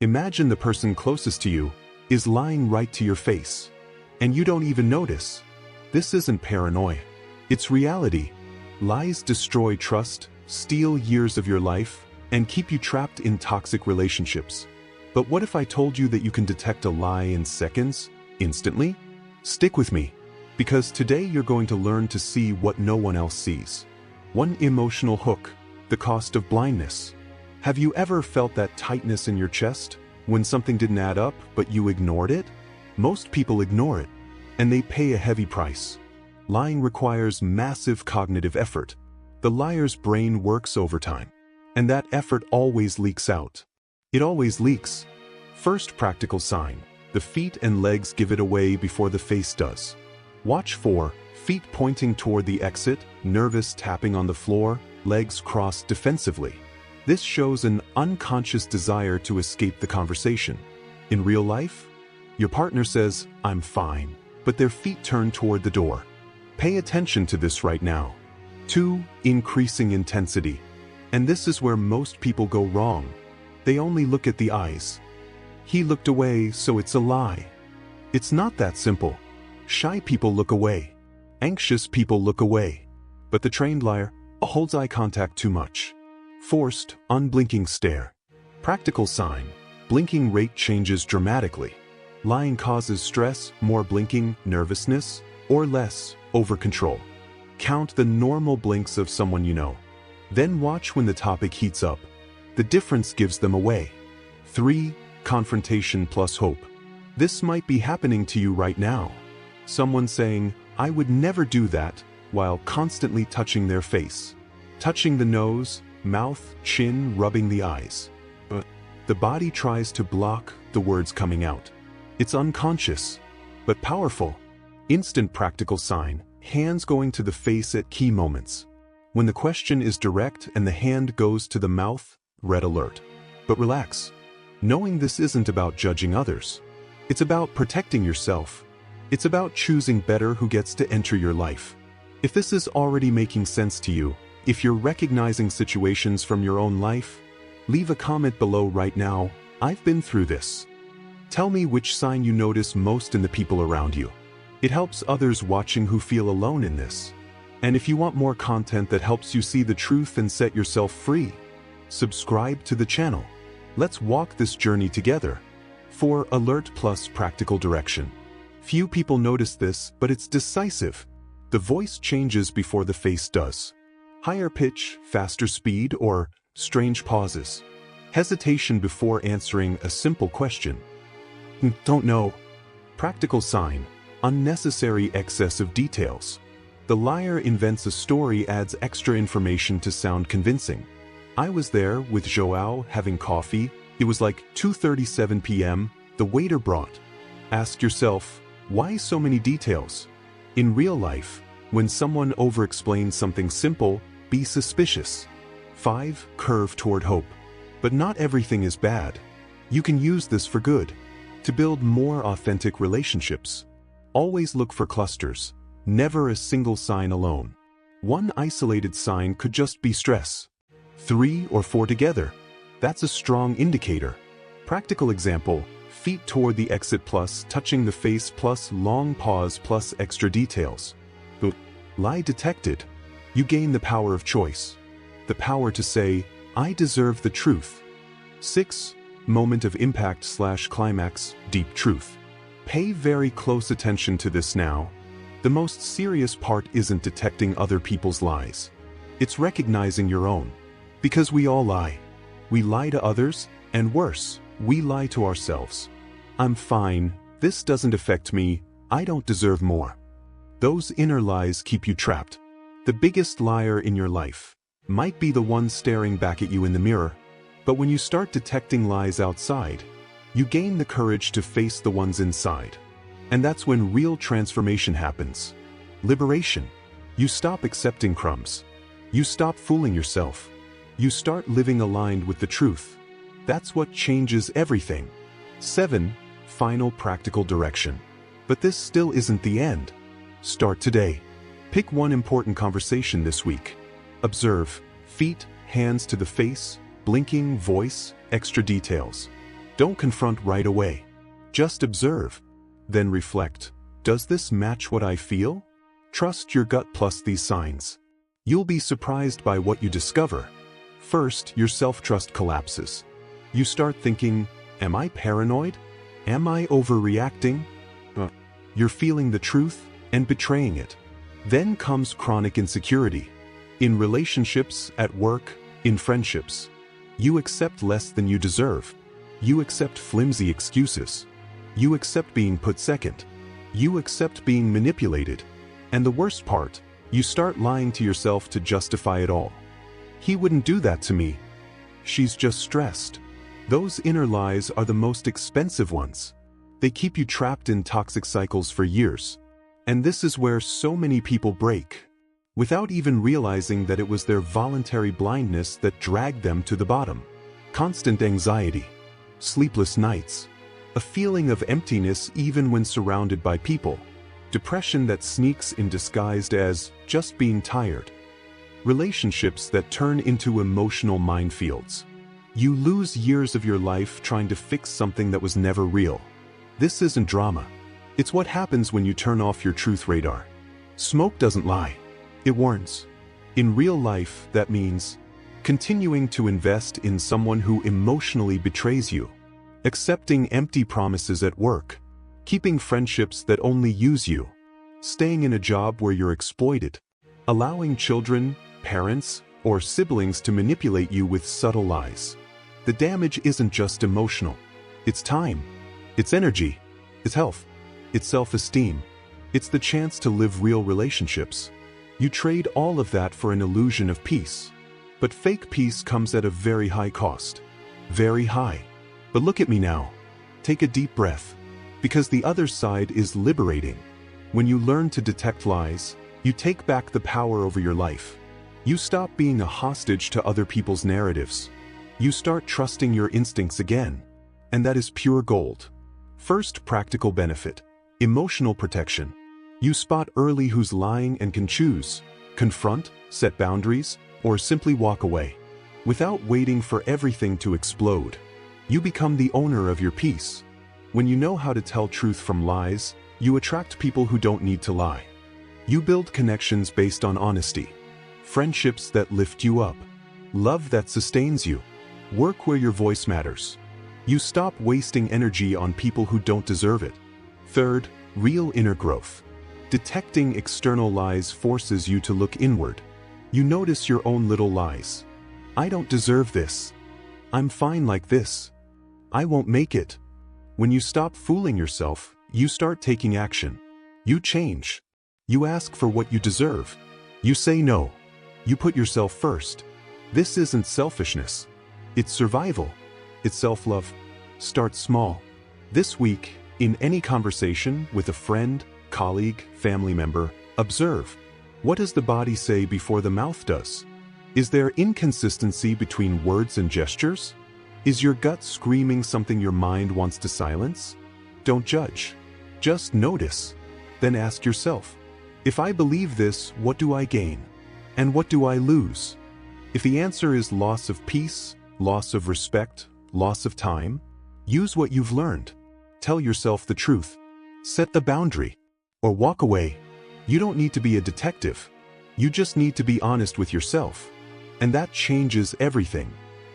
Imagine the person closest to you is lying right to your face, and you don't even notice. This isn't paranoia. It's reality. Lies destroy trust, steal years of your life, and keep you trapped in toxic relationships. But what if I told you that you can detect a lie in seconds, instantly? Stick with me, because today you're going to learn to see what no one else sees. One emotional hook, the cost of blindness. Have you ever felt that tightness in your chest when something didn't add up but you ignored it? Most people ignore it, and they pay a heavy price. Lying requires massive cognitive effort. The liar's brain works overtime, and that effort always leaks out. It always leaks. First practical sign, the feet and legs give it away before the face does. Watch for feet pointing toward the exit, nervous tapping on the floor, legs crossed defensively. This shows an unconscious desire to escape the conversation. In real life, your partner says, "I'm fine," but their feet turn toward the door. Pay attention to this right now. 2. Increasing intensity. And this is where most people go wrong. They only look at the eyes. He looked away, so it's a lie. It's not that simple. Shy people look away. Anxious people look away. But the trained liar holds eye contact too much. Forced, unblinking stare. Practical sign, blinking rate changes dramatically. Lying causes stress, more blinking, nervousness, or less, over-control. Count the normal blinks of someone you know. Then watch when the topic heats up. The difference gives them away. 3. Confrontation plus hope. This might be happening to you right now. Someone saying, "I would never do that," while constantly touching their face. Touching the nose, mouth, chin, rubbing the eyes. But the body tries to block the words coming out. It's unconscious, but powerful. Instant practical sign, hands going to the face at key moments. When the question is direct and the hand goes to the mouth, red alert. But relax. Knowing this isn't about judging others. It's about protecting yourself. It's about choosing better who gets to enter your life. If this is already making sense to you, if you're recognizing situations from your own life, leave a comment below right now. I've been through this. Tell me which sign you notice most in the people around you. It helps others watching who feel alone in this. And if you want more content that helps you see the truth and set yourself free, subscribe to the channel. Let's walk this journey together. 4. Alert plus practical direction. Few people notice this, but it's decisive. The voice changes before the face does. Higher pitch, faster speed, or strange pauses. Hesitation before answering a simple question. Don't know. Practical sign, unnecessary excess of details. The liar invents a story, adds extra information to sound convincing. I was there with Joao having coffee. It was like 2:37 p.m. The waiter brought. Ask yourself, why so many details? In real life, when someone over-explains something simple, be suspicious. 5. Curve toward hope. But not everything is bad. You can use this for good. To build more authentic relationships. Always look for clusters, never a single sign alone. One isolated sign could just be stress. 3 or 4 together. That's a strong indicator. Practical example, feet toward the exit plus touching the face plus long pause plus extra details. But lie detected. You gain the power of choice. The power to say, I deserve the truth. 6. Moment of impact / climax, deep truth. Pay very close attention to this now. The most serious part isn't detecting other people's lies. It's recognizing your own. Because we all lie. We lie to others, and worse, we lie to ourselves. I'm fine, this doesn't affect me, I don't deserve more. Those inner lies keep you trapped. The biggest liar in your life might be the one staring back at you in the mirror. But when you start detecting lies outside, you gain the courage to face the ones inside. And that's when real transformation happens. Liberation. You stop accepting crumbs. You stop fooling yourself. You start living aligned with the truth. That's what changes everything. 7. Final practical direction. But this still isn't the end. Start today. Pick one important conversation this week. Observe, feet, hands to the face, blinking, voice, extra details. Don't confront right away. Just observe. Then reflect. Does this match what I feel? Trust your gut plus these signs. You'll be surprised by what you discover. First, your self-trust collapses. You start thinking, am I paranoid? Am I overreacting? You're feeling the truth and betraying it. Then comes chronic insecurity. In relationships, at work, in friendships. You accept less than you deserve. You accept flimsy excuses. You accept being put second. You accept being manipulated. And the worst part, you start lying to yourself to justify it all. He wouldn't do that to me. She's just stressed. Those inner lies are the most expensive ones. They keep you trapped in toxic cycles for years. And this is where so many people break, without even realizing that it was their voluntary blindness that dragged them to the bottom. Constant anxiety, sleepless nights, a feeling of emptiness even when surrounded by people, depression that sneaks in disguised as just being tired, relationships that turn into emotional minefields. You lose years of your life trying to fix something that was never real. This isn't drama. It's what happens when you turn off your truth radar. Smoke doesn't lie. It warns. In real life, that means continuing to invest in someone who emotionally betrays you, accepting empty promises at work, keeping friendships that only use you, staying in a job where you're exploited, allowing children, parents, or siblings to manipulate you with subtle lies. The damage isn't just emotional. It's time. It's energy. It's health. It's self-esteem. It's the chance to live real relationships. You trade all of that for an illusion of peace. But fake peace comes at a very high cost. Very high. But look at me now. Take a deep breath. Because the other side is liberating. When you learn to detect lies, you take back the power over your life. You stop being a hostage to other people's narratives. You start trusting your instincts again. And that is pure gold. First practical benefit. Emotional protection. You spot early who's lying and can choose, confront, set boundaries, or simply walk away. Without waiting for everything to explode. You become the owner of your peace. When you know how to tell truth from lies, you attract people who don't need to lie. You build connections based on honesty. Friendships that lift you up. Love that sustains you. Work where your voice matters. You stop wasting energy on people who don't deserve it. Third, real inner growth. Detecting external lies forces you to look inward. You notice your own little lies. I don't deserve this. I'm fine like this. I won't make it. When you stop fooling yourself, you start taking action. You change. You ask for what you deserve. You say no. You put yourself first. This isn't selfishness. It's survival. It's self-love. Start small. This week, in any conversation with a friend, colleague, family member, observe. What does the body say before the mouth does? Is there inconsistency between words and gestures? Is your gut screaming something your mind wants to silence? Don't judge. Just notice. Then ask yourself, if I believe this, what do I gain? And what do I lose? If the answer is loss of peace, loss of respect, loss of time, use what you've learned. Tell yourself the truth. Set the boundary. Or walk away. You don't need to be a detective. You just need to be honest with yourself. And that changes everything.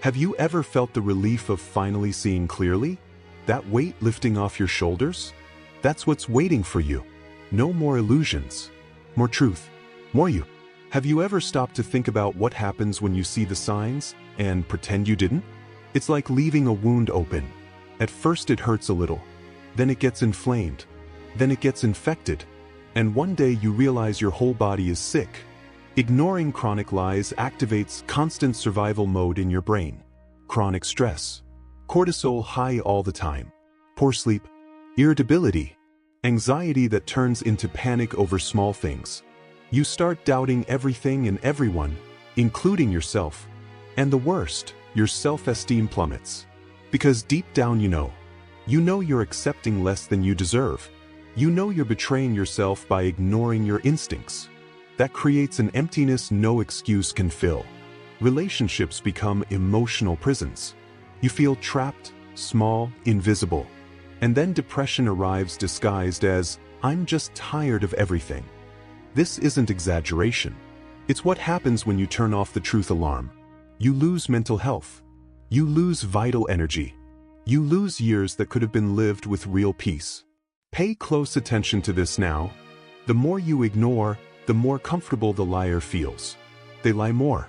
Have you ever felt the relief of finally seeing clearly? That weight lifting off your shoulders? That's what's waiting for you. No more illusions. More truth. More you. Have you ever stopped to think about what happens when you see the signs and pretend you didn't? It's like leaving a wound open. At first it hurts a little. Then it gets inflamed. Then it gets infected. And one day you realize your whole body is sick. Ignoring chronic lies activates constant survival mode in your brain. Chronic stress. Cortisol high all the time. Poor sleep. Irritability. Anxiety that turns into panic over small things. You start doubting everything and everyone, including yourself. And the worst, your self-esteem plummets. Because deep down you know you're accepting less than you deserve. You know you're betraying yourself by ignoring your instincts. That creates an emptiness no excuse can fill. Relationships become emotional prisons. You feel trapped, small, invisible. And then depression arrives disguised as, "I'm just tired of everything." This isn't exaggeration. It's what happens when you turn off the truth alarm. You lose mental health. You lose vital energy. You lose years that could have been lived with real peace. Pay close attention to this now. The more you ignore, the more comfortable the liar feels. They lie more.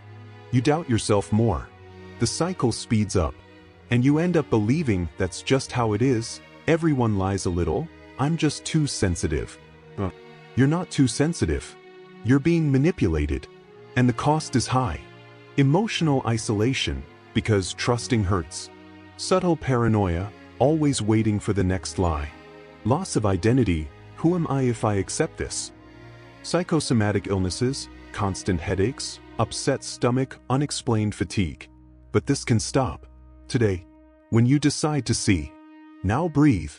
You doubt yourself more. The cycle speeds up. And you end up believing that's just how it is. Everyone lies a little. I'm just too sensitive. You're not too sensitive. You're being manipulated. And the cost is high. Emotional isolation, because trusting hurts. Subtle paranoia, always waiting for the next lie. Loss of identity, who am I if I accept this? Psychosomatic illnesses, constant headaches, upset stomach, unexplained fatigue. But this can stop. Today, when you decide to see. Now breathe.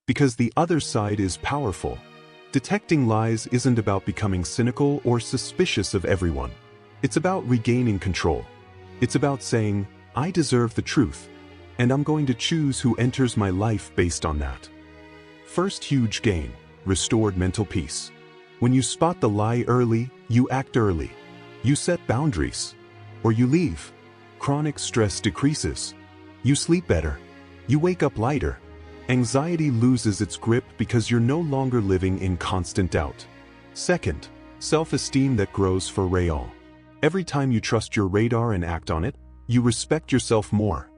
Because the other side is powerful. Detecting lies isn't about becoming cynical or suspicious of everyone. It's about regaining control. It's about saying, I deserve the truth, and I'm going to choose who enters my life based on that. First huge gain, restored mental peace. When you spot the lie early, you act early. You set boundaries. Or you leave. Chronic stress decreases. You sleep better. You wake up lighter. Anxiety loses its grip because you're no longer living in constant doubt. Second, self-esteem that grows for real. Every time you trust your radar and act on it, you respect yourself more.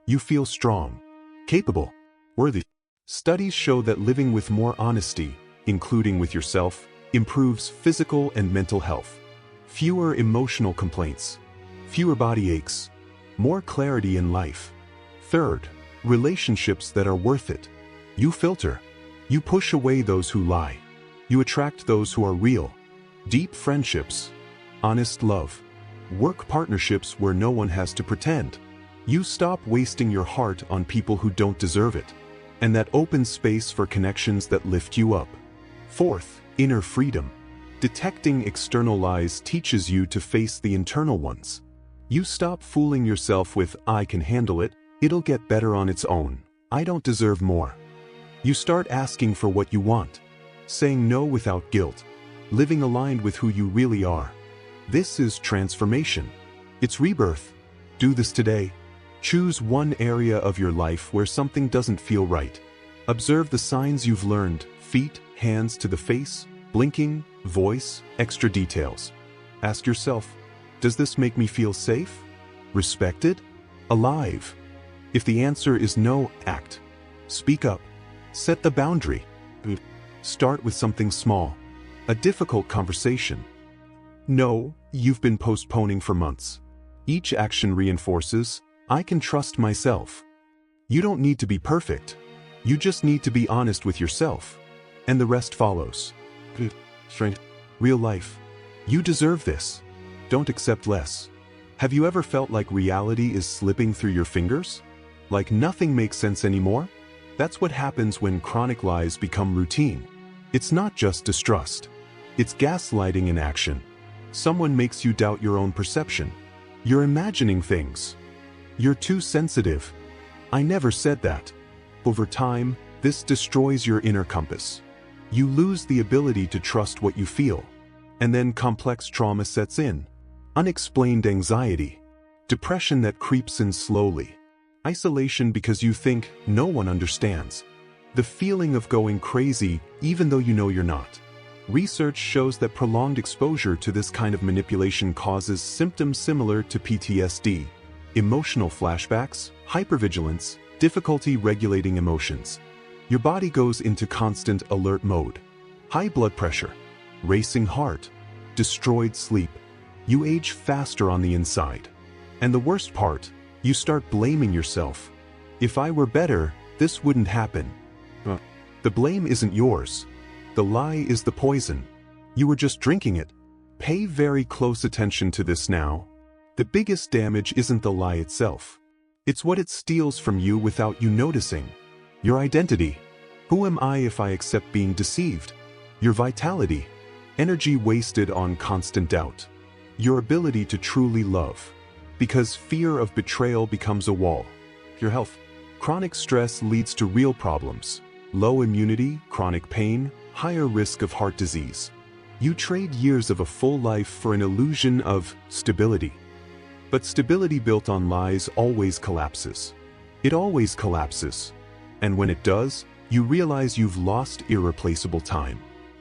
You feel strong, capable, worthy. Studies show that living with more honesty, including with yourself, improves physical and mental health. Fewer emotional complaints, fewer body aches, more clarity in life. Third, relationships that are worth it. You filter. You push away those who lie. You attract those who are real. Deep friendships, honest love, work partnerships where no one has to pretend. You stop wasting your heart on people who don't deserve it. And that opens space for connections that lift you up. Fourth, inner freedom. Detecting external lies teaches you to face the internal ones. You stop fooling yourself with, I can handle it, it'll get better on its own, I don't deserve more. You start asking for what you want, saying no without guilt, living aligned with who you really are. This is transformation. It's rebirth. Do this today. Choose one area of your life where something doesn't feel right. Observe the signs you've learned, feet, hands to the face, blinking, voice, extra details. Ask yourself, does this make me feel safe? Respected? Alive? If the answer is no, act. Speak up. Set the boundary. Start with something small. A difficult conversation. No, you've been postponing for months. Each action reinforces, I can trust myself. You don't need to be perfect. You just need to be honest with yourself. And the rest follows. Strength. Real life. You deserve this. Don't accept less. Have you ever felt like reality is slipping through your fingers? Like nothing makes sense anymore? That's what happens when chronic lies become routine. It's not just distrust. It's gaslighting in action. Someone makes you doubt your own perception. You're imagining things. You're too sensitive. I never said that. Over time, this destroys your inner compass. You lose the ability to trust what you feel. And then complex trauma sets in. Unexplained anxiety. Depression that creeps in slowly. Isolation because you think no one understands. The feeling of going crazy even though you know you're not. Research shows that prolonged exposure to this kind of manipulation causes symptoms similar to PTSD, emotional flashbacks, hypervigilance, difficulty regulating emotions. Your body goes into constant alert mode. High blood pressure, racing heart, destroyed sleep. You age faster on the inside. And the worst part, you start blaming yourself. If I were better, this wouldn't happen. The blame isn't yours. The lie is the poison. You were just drinking it. Pay very close attention to this now. The biggest damage isn't the lie itself. It's what it steals from you without you noticing. Your identity. Who am I if I accept being deceived? Your vitality. Energy wasted on constant doubt. Your ability to truly love. Because fear of betrayal becomes a wall. Your health. Chronic stress leads to real problems: low immunity, chronic pain, higher risk of heart disease. You trade years of a full life for an illusion of stability. But stability built on lies always collapses. It always collapses. And when it does, you realize you've lost irreplaceable time.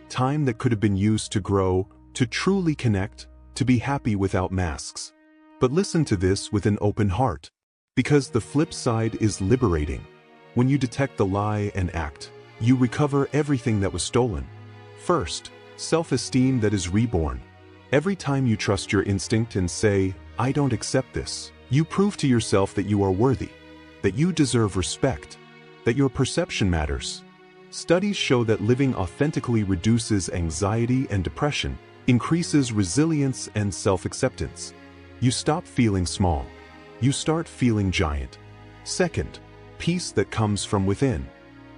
Time that could have been used to grow, to truly connect, to be happy without masks. But listen to this with an open heart. Because the flip side is liberating. When you detect the lie and act, you recover everything that was stolen. First, self-esteem that is reborn. Every time you trust your instinct and say, "I don't accept this," you prove to yourself that you are worthy, that you deserve respect, that your perception matters. Studies show that living authentically reduces anxiety and depression, increases resilience and self-acceptance. You stop feeling small. You start feeling giant. Second, peace that comes from within.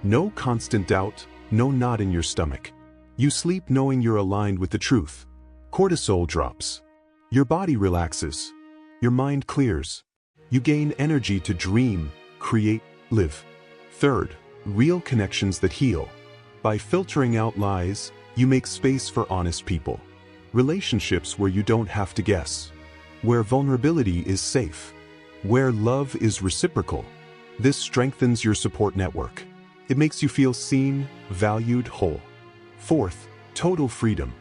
No constant doubt, no knot in your stomach. You sleep knowing you're aligned with the truth. Cortisol drops. Your body relaxes. Your mind clears. You gain energy to dream, create, live. Third, real connections that heal. By filtering out lies, you make space for honest people. Relationships where you don't have to guess. Where vulnerability is safe. Where love is reciprocal. This strengthens your support network. It makes you feel seen, valued, whole. Fourth, total freedom.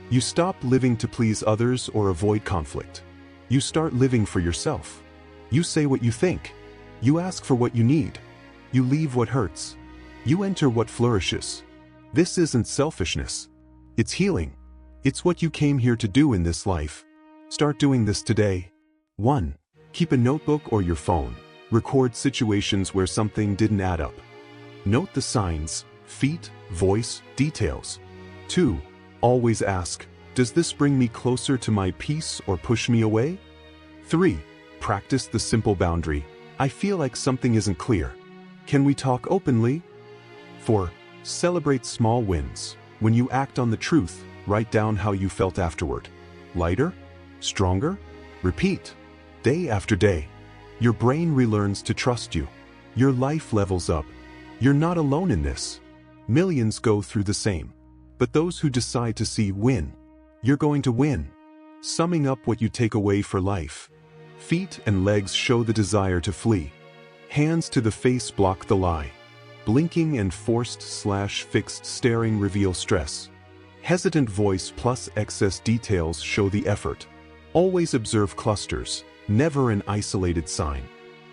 You stop living to please others or avoid conflict. You start living for yourself. You say what you think. You ask for what you need. You leave what hurts. You enter what flourishes. This isn't selfishness. It's healing. It's what you came here to do in this life. Start doing this today. 1. Keep a notebook or your phone. Record situations where something didn't add up. Note the signs, feet, voice, details. 2. Always ask, does this bring me closer to my peace or push me away? 3. Practice the simple boundary. I feel like something isn't clear. Can we talk openly? 4. Celebrate small wins. When you act on the truth, write down how you felt afterward. Lighter? Stronger? Repeat. Day after day. Your brain relearns to trust you. Your life levels up. You're not alone in this. Millions go through the same. But those who decide to see win, you're going to win. Summing up what you take away for life. Feet and legs show the desire to flee. Hands to the face block the lie. Blinking and forced/fixed staring reveal stress. Hesitant voice plus excess details show the effort. Always observe clusters, never an isolated sign.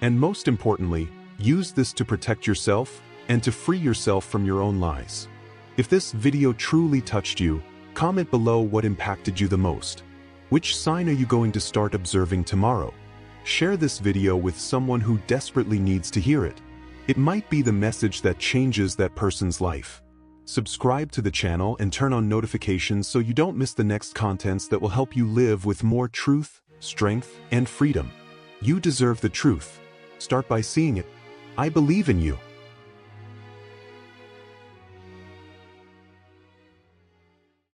And most importantly, use this to protect yourself and to free yourself from your own lies. If this video truly touched you, comment below what impacted you the most. Which sign are you going to start observing tomorrow? Share this video with someone who desperately needs to hear it. It might be the message that changes that person's life. Subscribe to the channel and turn on notifications so you don't miss the next contents that will help you live with more truth, strength, and freedom. You deserve the truth. Start by seeing it. I believe in you.